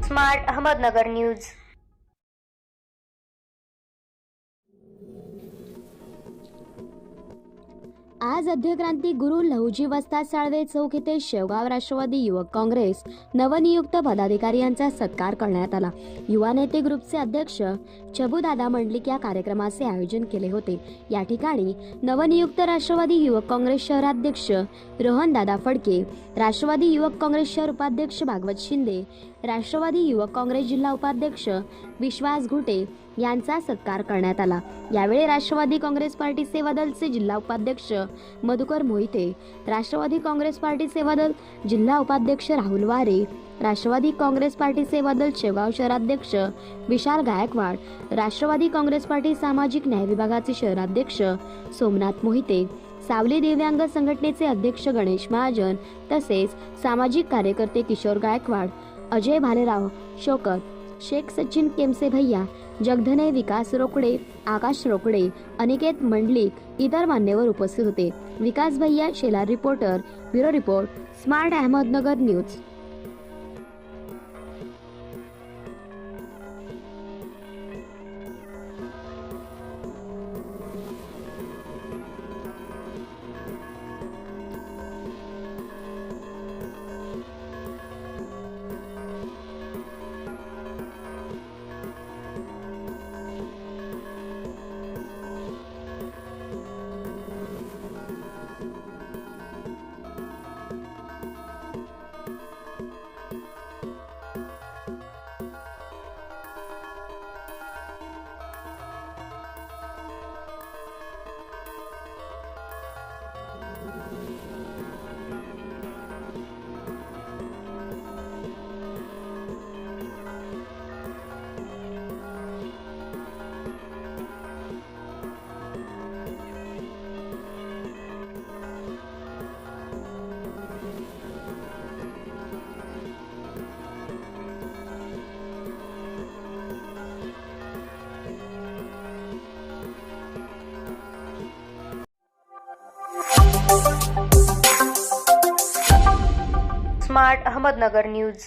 Smart Ahmednagar news. आज आद्यक्रांती गुरु लहुजी वस्ताद साळवे चौक येथे शेवगाव राष्ट्रवादी युवक काँग्रेस नवनियुक्त पदाधिकारी यांचा सत्कार करण्यात आला। युवा नेते ग्रुपचे अध्यक्ष चबुदादा मंडलिक या कार्यक्रमाचे आयोजन केले होते। या ठिकाणी नवनियुक्त राष्ट्रवादी युवक काँग्रेस शहराध्यक्ष रोहनदादा फडके, राष्ट्रवादी युवक काँग्रेस शहर उपाध्यक्ष भागवत शिंदे, राष्ट्रवादी युवक काँग्रेस जिल्हा उपाध्यक्ष विश्वास घुटे यांचा सत्कार करण्यात आला। यावेळी राष्ट्रवादी काँग्रेस पार्टी सेवा दलचे जिल्हा उपाध्यक्ष मधुकर मोहिते, राष्ट्रवादी काँग्रेस पार्टी सेवा दल जिल्हा उपाध्यक्ष राहुल वारे, राष्ट्रवादी काँग्रेस पार्टी सेवा दल शेवगाव शहराध्यक्ष विशाल गायकवाड, राष्ट्रवादी काँग्रेस पार्टी सामाजिक न्याय विभागाचे शहराध्यक्ष सोमनाथ मोहिते, सावली दिव्यांग संघटनेचे अध्यक्ष गणेश महाजन तसेच सामाजिक कार्यकर्ते किशोर गायकवाड, अजय भालेराव शोकत, शेख सचिन केमसे भैया, जगधने विकास रोकडे, आकाश रोकडे, अनिकेत मंडलिक इतर मान्यवर उपस्थित होते। विकास भैया Shelar reporter, bureau report, smart Ahmednagar news. Smart Ahmednagar news.